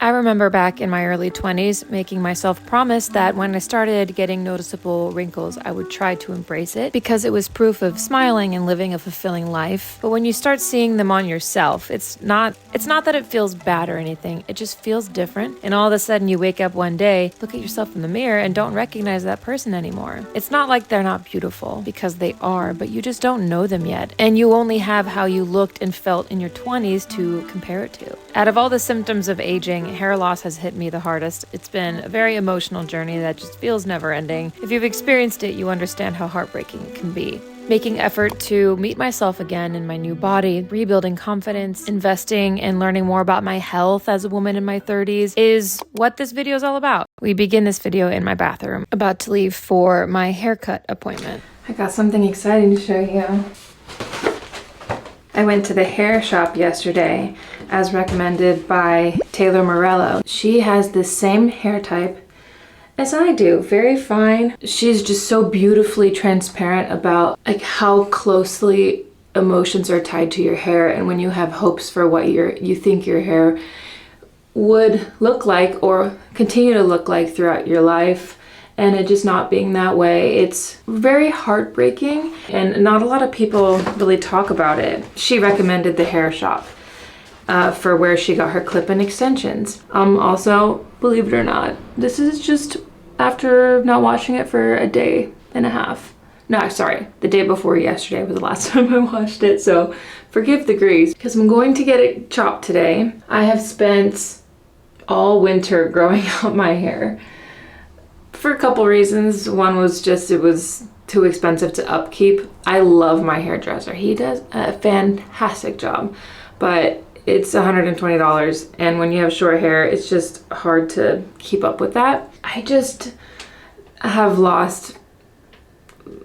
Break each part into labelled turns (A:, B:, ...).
A: I remember back in my early 20s making myself promise that when I started getting noticeable wrinkles, I would try to embrace it because it was proof of smiling and living a fulfilling life. But when you start seeing them on yourself, it's not that it feels bad or anything. It just feels different. And all of a sudden you wake up one day, look at yourself in the mirror and don't recognize that person anymore. It's not like they're not beautiful, because they are, but you just don't know them yet. And you only have how you looked and felt in your 20s to compare it to. Out of all the symptoms of aging, hair loss has hit me the hardest. It's been a very emotional journey that just feels never ending. If you've experienced it, you understand how heartbreaking it can be. Making effort to meet myself again in my new body, rebuilding confidence, investing and learning more about my health as a woman in my 30s is what this video is all about. We begin this video in my bathroom, about to leave for my haircut appointment. I got something exciting to show you. I went to the hair shop yesterday as recommended by Taylor Morello. She has the same hair type as I do, very fine. She's just so beautifully transparent about like how closely emotions are tied to your hair, and when you have hopes for what you think your hair would look like or continue to look like throughout your life, and it just not being that way. It's very heartbreaking, and not a lot of people really talk about it. She recommended the hair shop for where she got her clip-in extensions. Also, believe it or not, this is just after not washing it for a day and a half. No, sorry, the day before yesterday was the last time I washed it, so forgive the grease, because I'm going to get it chopped today. I have spent all winter growing out my hair for a couple reasons. One was just it was too expensive to upkeep. I love my hairdresser. He does a fantastic job, but it's $120, and when you have short hair, it's just hard to keep up with that. I just have lost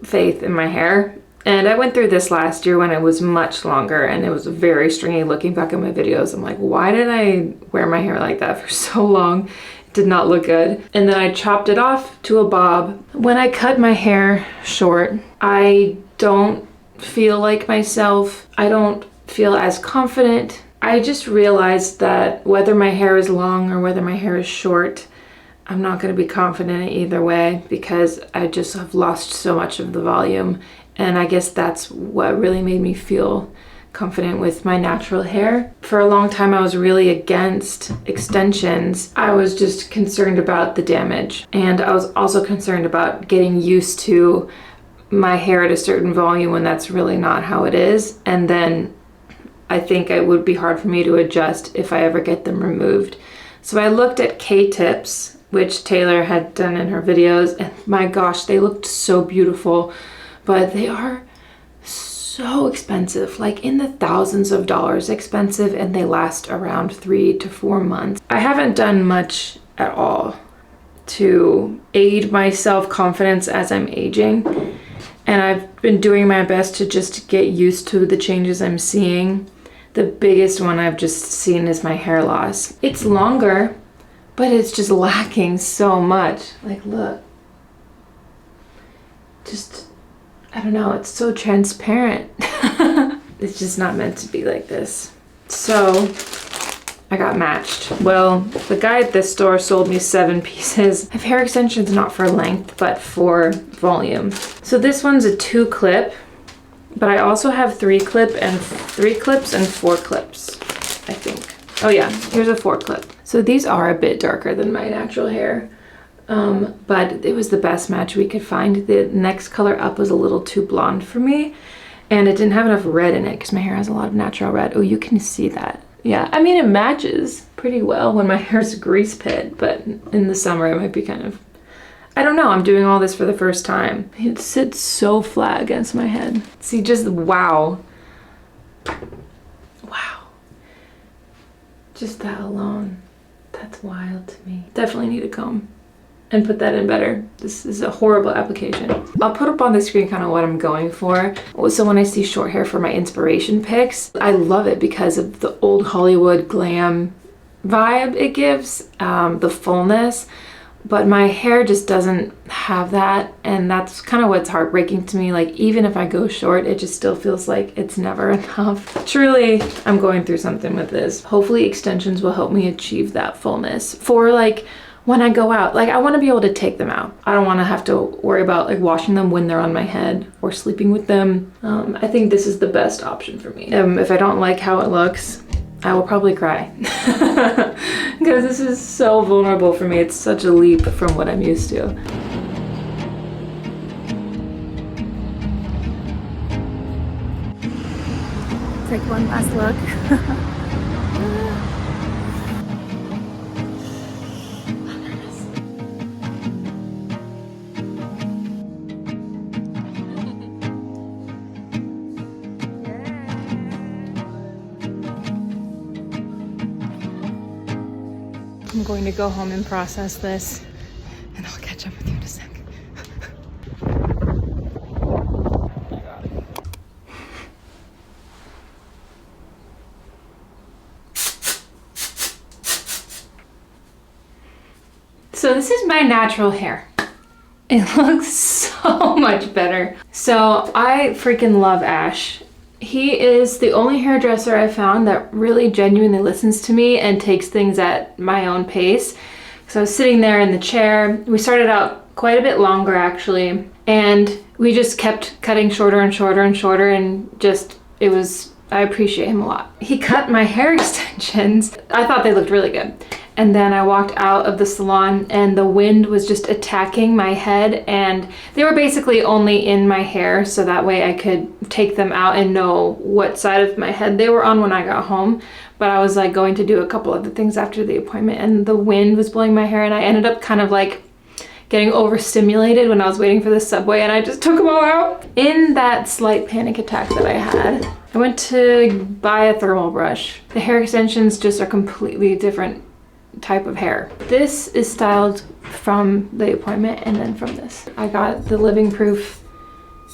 A: faith in my hair, and I went through this last year when it was much longer and it was very stringy. Looking back at my videos, I'm like, why did I wear my hair like that for so long? It did not look good. And then I chopped it off to a bob. When I cut my hair short, I don't feel like myself. I don't feel as confident. I just realized that whether my hair is long or whether my hair is short, I'm not going to be confident in either way, because I just have lost so much of the volume. And I guess that's what really made me feel confident with my natural hair. For a long time, I was really against extensions. I was just concerned about the damage. And I was also concerned about getting used to my hair at a certain volume when that's really not how it is. And then I think it would be hard for me to adjust if I ever get them removed. So I looked at K-tips, which Taylor had done in her videos, and my gosh, they looked so beautiful, but they are so expensive, like in the thousands of dollars expensive, and they last around 3 to 4 months. I haven't done much at all to aid my self-confidence as I'm aging, and I've been doing my best to just get used to the changes I'm seeing. The biggest one I've just seen is my hair loss. It's longer, but it's just lacking so much. Like, look. Just, I don't know, it's so transparent. It's just not meant to be like this. So, I got matched. Well, the guy at this store sold me 7 pieces. I have hair extensions not for length, but for volume. So this one's a 2-clip. But I also have 3 clips and 4 clips, I think. Oh yeah, here's a 4 clip. So these are a bit darker than my natural hair, but it was the best match we could find. The next color up was a little too blonde for me, and it didn't have enough red in it because my hair has a lot of natural red. Oh, you can see that. Yeah, I mean, it matches pretty well when my hair's a grease pit, but in the summer it might be kind of, I don't know, I'm doing all this for the first time. It sits so flat against my head. See, just wow. Wow. Just that alone, that's wild to me. Definitely need a comb and put that in better. This is a horrible application. I'll put up on the screen kind of what I'm going for. So when I see short hair for my inspiration pics, I love it because of the old Hollywood glam vibe it gives, the fullness. but my hair just doesn't have that, and that's kind of what's heartbreaking to me. Like, even if I go short, it just still feels like it's never enough. Truly, I'm going through something with this. Hopefully extensions will help me achieve that fullness for like when I go out. Like, I want to be able to take them out. I don't want to have to worry about like washing them when they're on my head or sleeping with them. I think this is the best option for me. If I don't like how it looks, I will probably cry because this is so vulnerable for me. It's such a leap from what I'm used to.
B: Take one last look.
A: I'm going to go home and process this, and I'll catch up with you in a sec. So this is my natural hair. It looks so much better. So I freaking love Ash. He is the only hairdresser I found that really genuinely listens to me and takes things at my own pace. So I was sitting there in the chair. We started out quite a bit longer actually, and we just kept cutting shorter and shorter and shorter, and just, I appreciate him a lot. He cut my hair extensions. I thought they looked really good. And then I walked out of the salon and the wind was just attacking my head, and they were basically only in my hair so that way I could take them out and know what side of my head they were on when I got home. But I was like going to do a couple other things after the appointment, and the wind was blowing my hair, and I ended up kind of like getting overstimulated when I was waiting for the subway, and I just took them all out. In that slight panic attack that I had, I went to buy a thermal brush. The hair extensions just are completely different type of hair. This is styled from the appointment and then from this. I got the Living Proof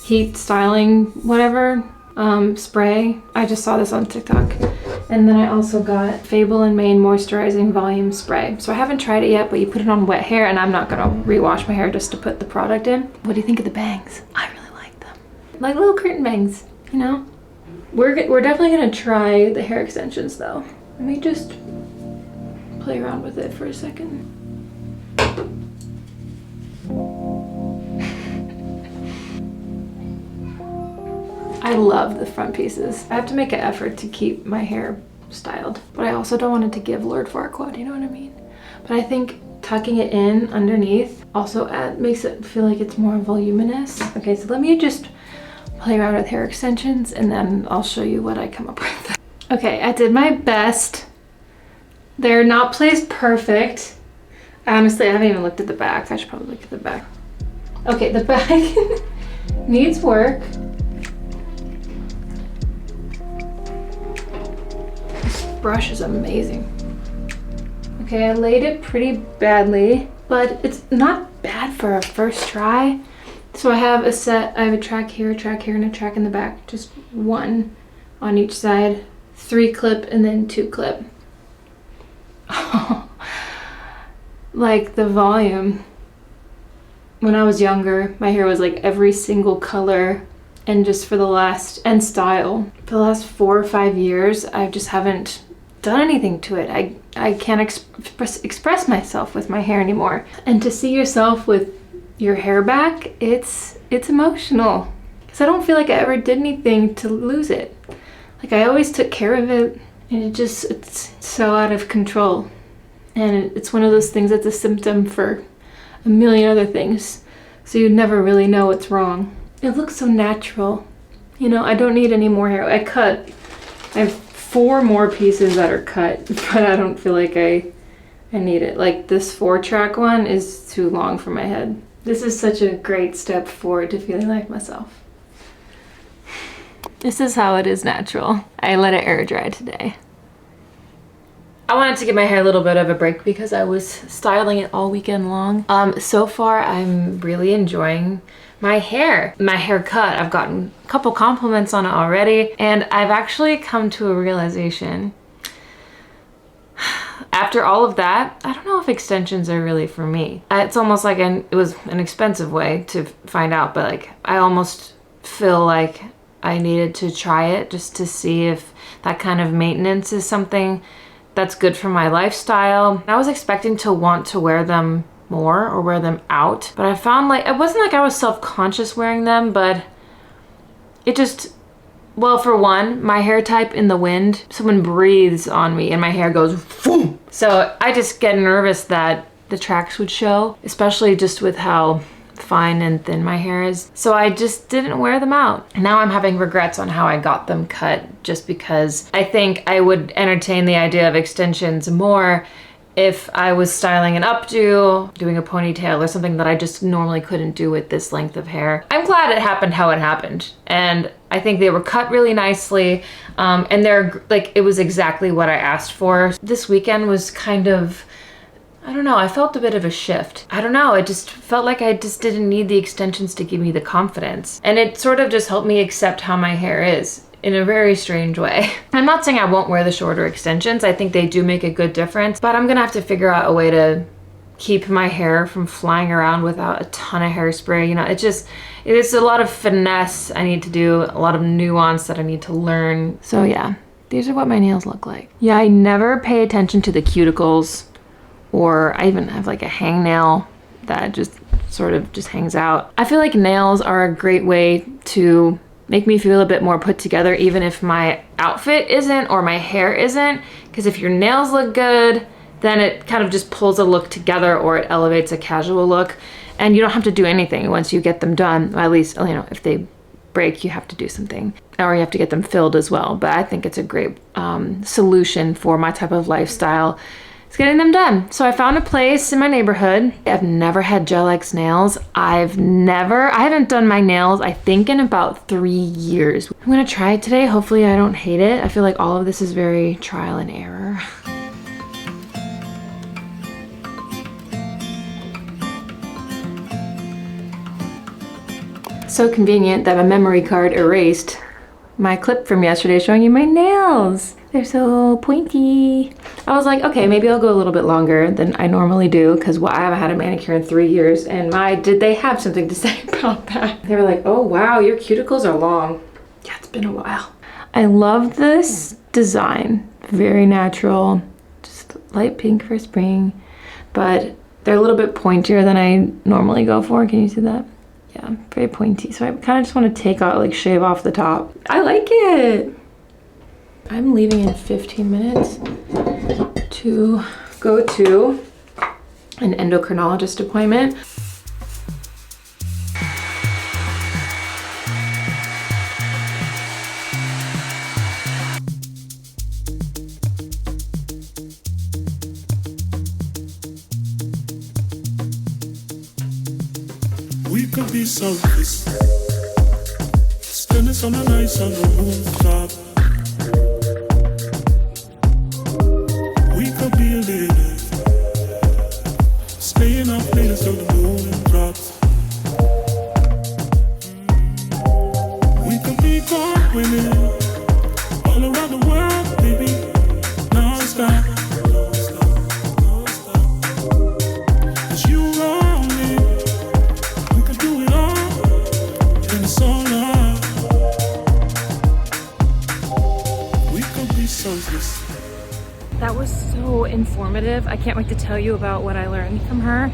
A: heat styling whatever spray. I just saw this on TikTok. And then I also got Fable and Mane moisturizing volume spray. So I haven't tried it yet, but you put it on wet hair, and I'm not gonna rewash my hair just to put the product in. What do you think of the bangs? I really like them. Like little curtain bangs, you know? We're definitely gonna try the hair extensions though. Let me just play around with it for a second. I love the front pieces. I have to make an effort to keep my hair styled, but I also don't want it to give Lord Farquaad, you know what I mean? But I think tucking it in underneath also makes it feel like it's more voluminous. Okay, so let me just play around with hair extensions and then I'll show you what I come up with. Okay, I did my best. They're not placed perfect. Honestly, I haven't even looked at the back. I should probably look at the back. Okay, the back needs work. This brush is amazing. Okay, I laid it pretty badly, but it's not bad for a first try. So I have a track here, and a track in the back. Just one on each side, 3 clip and then 2 clip. Like the volume. When I was younger, my hair was like every single color, and just for the last, and style. For the last 4 or 5 years, I just haven't done anything to it. I can't express myself with my hair anymore. And to see yourself with your hair back, it's emotional. Because I don't feel like I ever did anything to lose it. Like I always took care of it, and it's so out of control. And it's one of those things that's a symptom for a million other things. So you never really know what's wrong. It looks so natural. You know, I don't need any more hair. I have 4 more pieces that are cut, but I don't feel like I need it. Like this 4-track one is too long for my head. This is such a great step forward to feeling like myself. This is how it is natural. I let it air dry today. I wanted to give my hair a little bit of a break because I was styling it all weekend long. So far, I'm really enjoying my hair. My haircut, I've gotten a couple compliments on it already, and I've actually come to a realization. after all of that, I don't know if extensions are really for me. It's almost like it was an expensive way to find out, but like I almost feel like I needed to try it just to see if that kind of maintenance is something that's good for my lifestyle. I was expecting to want to wear them more or wear them out, but I found like, it wasn't like I was self-conscious wearing them, but it just, well, for one, my hair type in the wind, someone breathes on me and my hair goes boom. So I just get nervous that the tracks would show, especially just with how fine and thin my hair is. So I just didn't wear them out. And now I'm having regrets on how I got them cut, just because I think I would entertain the idea of extensions more if I was styling an updo, doing a ponytail or something that I just normally couldn't do with this length of hair. I'm glad it happened how it happened. And I think they were cut really nicely. And they're like, it was exactly what I asked for. This weekend was kind of, I don't know, I felt a bit of a shift. I don't know, it just felt like I just didn't need the extensions to give me the confidence. And it sort of just helped me accept how my hair is in a very strange way. I'm not saying I won't wear the shorter extensions. I think they do make a good difference, but I'm gonna have to figure out a way to keep my hair from flying around without a ton of hairspray. You know, it's a lot of finesse I need to do, a lot of nuance that I need to learn. So yeah, these are what my nails look like. Yeah, I never pay attention to the cuticles, or I even have like a hangnail that just sort of just hangs out. I feel like nails are a great way to make me feel a bit more put together, even if my outfit isn't or my hair isn't, because if your nails look good, then it kind of just pulls a look together, or it elevates a casual look, and you don't have to do anything once you get them done. Well, at least, you know, if they break, you have to do something, or you have to get them filled as well. But I think it's a great solution for my type of lifestyle. It's getting them done. So I found a place in my neighborhood. I've never had Gel X nails. I haven't done my nails, I think, in about 3 years. I'm gonna try it today. Hopefully I don't hate it. I feel like all of this is very trial and error. So convenient that my memory card erased my clip from yesterday showing you my nails. They're so pointy. I was like, okay, maybe I'll go a little bit longer than I normally do, because I haven't had a manicure in 3 years, and did they have something to say about that. They were like, oh wow, your cuticles are long. Yeah, it's been a while. I love this design. Very natural, just light pink for spring, but they're a little bit pointier than I normally go for. Can you see that? Yeah, very pointy. So I kind of just want to take out, like shave off the top. I like it. I'm leaving in 15 minutes to go to an endocrinologist appointment.
C: We could be selfish, spend it on a nice on the rooftop. We could be a little, staying up late until the moon drops. We could be gone women, all around the world, baby, non-stop. Cause you wrong me, we could do it all, and it's all love. We could be selfless.
A: That was so informative. I can't wait to tell you about what I learned from her.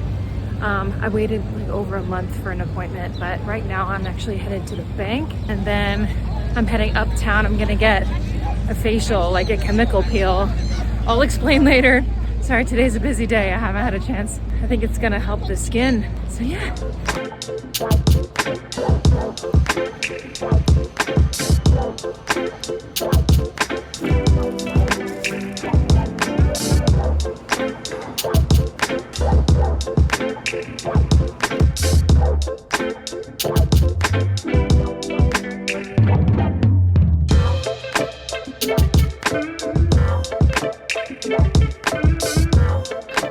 A: I waited like over a month for an appointment, but right now I'm actually headed to the bank, and then I'm heading uptown. I'm gonna get a facial, like a chemical peel. I'll explain later. Sorry, today's a busy day. I haven't had a chance. I think it's gonna help the skin. So yeah.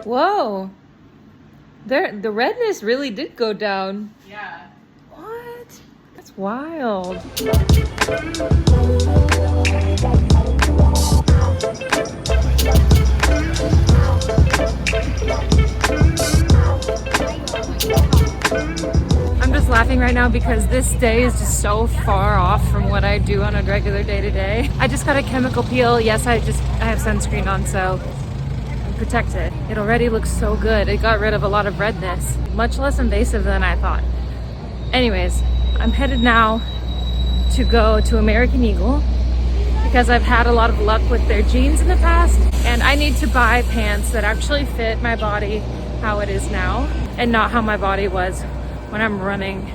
A: Whoa, the redness really did go down.
D: Yeah.
A: What? That's wild. right now because this day is just so far off from what I do on a regular day to day. I just got a chemical peel. Yes, I have sunscreen on, so I'm protected. It already looks so good. It got rid of a lot of redness, much less invasive than I thought. Anyways, I'm headed now to go to American Eagle because I've had a lot of luck with their jeans in the past, and I need to buy pants that actually fit my body how it is now and not how my body was when I'm running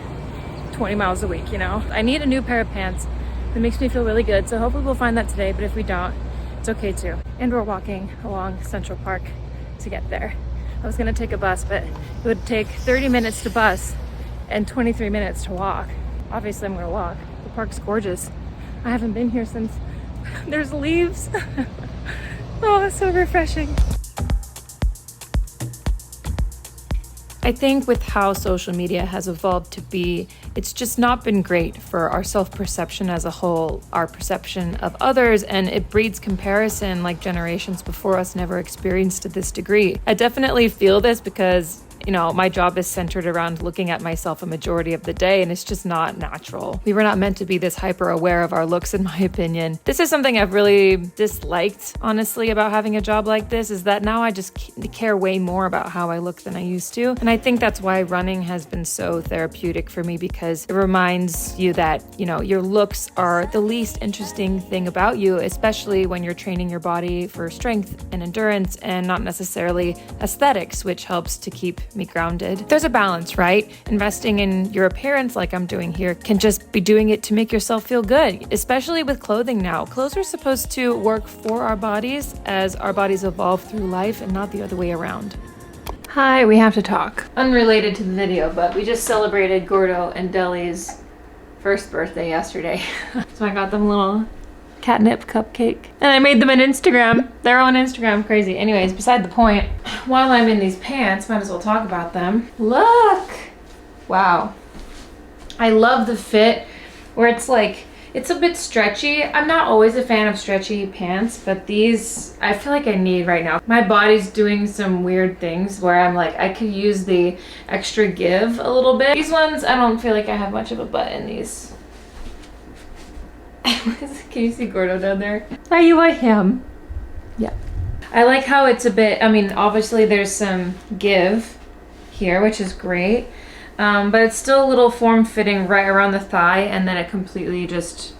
A: 20 miles a week, you know? I need a new pair of pants that makes me feel really good, so hopefully we'll find that today, but if we don't, it's okay too. And we're walking along Central Park to get there. I was gonna take a bus, but it would take 30 minutes to bus and 23 minutes to walk. Obviously I'm gonna walk. The park's gorgeous. I haven't been here since there's leaves. Oh, it's so refreshing. I think with how social media has evolved to be, it's just not been great for our self-perception as a whole, our perception of others, and it breeds comparison like generations before us never experienced to this degree. I definitely feel this because, you know, my job is centered around looking at myself a majority of the day, and it's just not natural. We were not meant to be this hyper aware of our looks, in my opinion. This is something I've really disliked, honestly, about having a job like this, is that now I just care way more about how I look than I used to. And I think that's why running has been so therapeutic for me, because it reminds you that, you know, your looks are the least interesting thing about you, especially when you're training your body for strength and endurance and not necessarily aesthetics, which helps to keep me grounded. There's a balance, right? Investing in your appearance like I'm doing here can just be doing it to make yourself feel good, especially with clothing now. Clothes are supposed to work for our bodies as our bodies evolve through life and not the other way around. Hi, we have to talk. Unrelated to the video, but we just celebrated Gordo and Deli's first birthday yesterday. So I got them a little catnip cupcake. And I made them an Instagram. They're on Instagram, crazy. Anyways, beside the point, while I'm in these pants, might as well talk about them. Look! Wow. I love the fit where it's like, it's a bit stretchy. I'm not always a fan of stretchy pants, but these, I feel like I need right now. My body's doing some weird things where I'm like, I could use the extra give a little bit. These ones, I don't feel like I have much of a butt in these. Can you see Gordo down there? Are you a him? Yeah. I like how it's a bit, I mean, obviously there's some give here, which is great. But it's still a little form-fitting right around the thigh, and then it completely just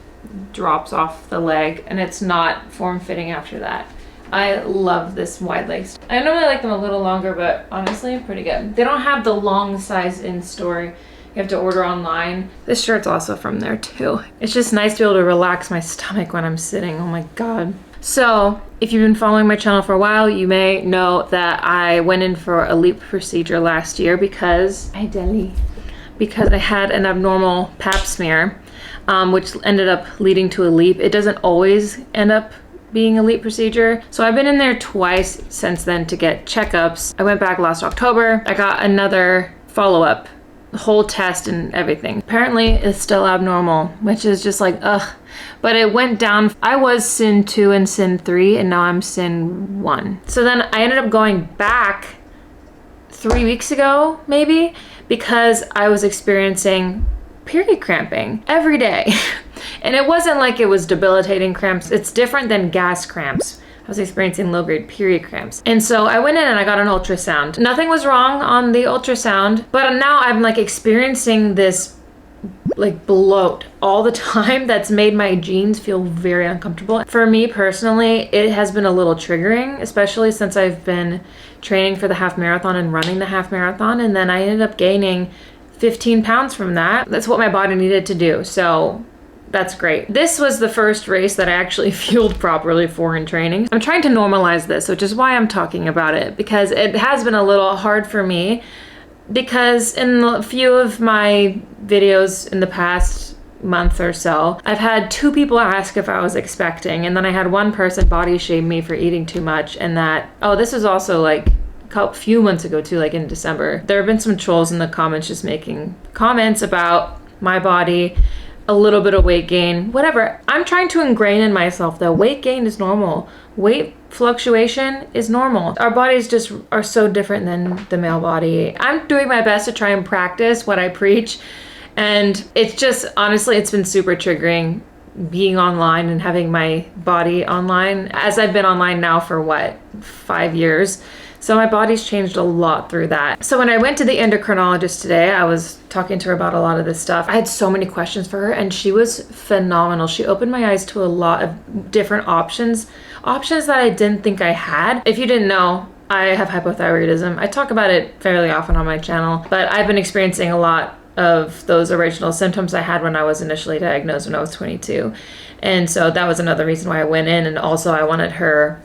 A: drops off the leg, and it's not form-fitting after that. I love this wide legs. I normally like them a little longer, but honestly, pretty good. They don't have the long size in store. You have to order online. This shirt's also from there too. It's just nice to be able to relax my stomach when I'm sitting. Oh my God. So if you've been following my channel for a while, you may know that I went in for a LEEP procedure last year because I had an abnormal pap smear, which ended up leading to a LEEP. It doesn't always end up being a LEEP procedure. So I've been in there twice since then to get checkups. I went back last October. I got another follow-up, whole test and everything. Apparently it's still abnormal, which is just like, ugh. But it went down. I was SIN 2 and SIN 3, and now I'm SIN 1. So then I ended up going back 3 weeks ago, maybe, because I was experiencing period cramping every day. And it wasn't like it was debilitating cramps. It's different than gas cramps. I was experiencing low-grade period cramps. And so I went in and I got an ultrasound. Nothing was wrong on the ultrasound, but now I'm like experiencing this like bloat all the time that's made my jeans feel very uncomfortable. For me personally, it has been a little triggering, especially since I've been training for the half marathon and running the half marathon, and then I ended up gaining 15 pounds from that. That's what my body needed to do, so that's great. This was the first race that I actually fueled properly for in training. I'm trying to normalize this, which is why I'm talking about it, because it has been a little hard for me, because in a few of my videos in the past month or so, I've had 2 people ask if I was expecting, and then I had one person body shame me for eating too much, and that, oh, this was also like a few months ago too, like in December. There have been some trolls in the comments just making comments about my body, a little bit of weight gain, whatever. I'm trying to ingrain in myself that weight gain is normal. Weight fluctuation is normal. Our bodies just are so different than the male body. I'm doing my best to try and practice what I preach And it's just, honestly, it's been super triggering being online and having my body online, as I've been online now for what, 5 years. So my body's changed a lot through that. So when I went to the endocrinologist today, I was talking to her about a lot of this stuff. I had so many questions for her, and she was phenomenal. She opened my eyes to a lot of different options that I didn't think I had. If you didn't know, I have hypothyroidism. I talk about it fairly often on my channel, but I've been experiencing a lot of those original symptoms I had when I was initially diagnosed when I was 22. And so that was another reason why I went in. And also I wanted her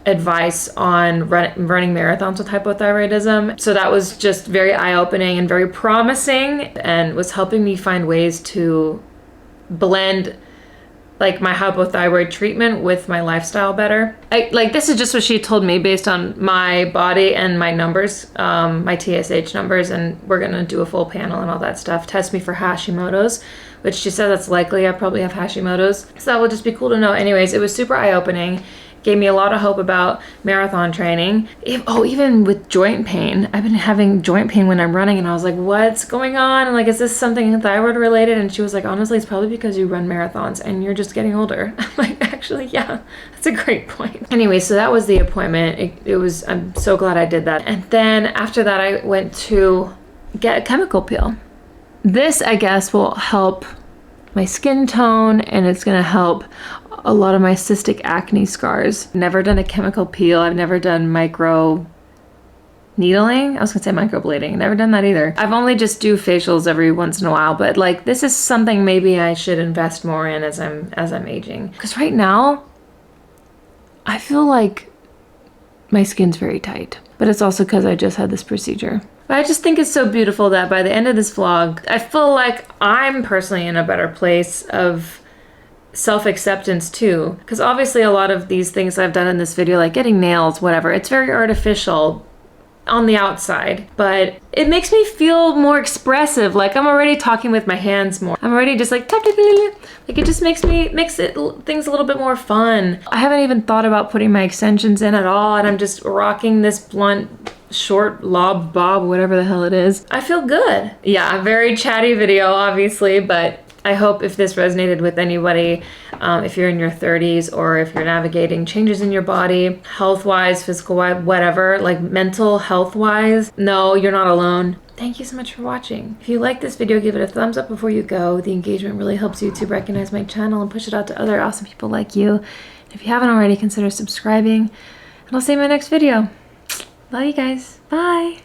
A: advice on running marathons with hypothyroidism. So that was just very eye-opening and very promising, and was helping me find ways to blend like my hypothyroid treatment with my lifestyle better. This is just what she told me based on my body and my numbers, my TSH numbers, and we're gonna do a full panel and all that stuff. Test me for Hashimoto's, which she said that's likely. I probably have Hashimoto's. So that would just be cool to know. Anyways, it was super eye-opening. Gave me a lot of hope about marathon training. Even with joint pain. I've been having joint pain when I'm running, and I was like, what's going on? And like, is this something thyroid related? And she was like, honestly, it's probably because you run marathons and you're just getting older. I'm like, actually, yeah, that's a great point. Anyway, so that was the appointment. I'm so glad I did that. And then after that, I went to get a chemical peel. This, I guess, will help my skin tone, and it's gonna help a lot of my cystic acne scars. Never done a chemical peel. I've never done micro needling. I was gonna say microblading. Never done that either. I've only just do facials every once in a while, but like this is something maybe I should invest more in as I'm aging. Because right now, I feel like my skin's very tight, but it's also because I just had this procedure. But I just think it's so beautiful that by the end of this vlog, I feel like I'm personally in a better place of self-acceptance too, because obviously a lot of these things I've done in this video, like getting nails, whatever, it's very artificial on the outside, but it makes me feel more expressive. Like I'm already talking with my hands more. I'm already just like tap, tap, tap, tap. Like it just makes things a little bit more fun. I haven't even thought about putting my extensions in at all, and I'm just rocking this blunt short lob bob, whatever the hell it is. I feel good. Yeah, very chatty video obviously, but I hope if this resonated with anybody, if you're in your 30s or if you're navigating changes in your body, health-wise, physical-wise, whatever, like mental health-wise, no, you're not alone. Thank you so much for watching. If you like this video, give it a thumbs up before you go. The engagement really helps YouTube recognize my channel and push it out to other awesome people like you. And if you haven't already, consider subscribing, and I'll see you in my next video. Love you guys. Bye.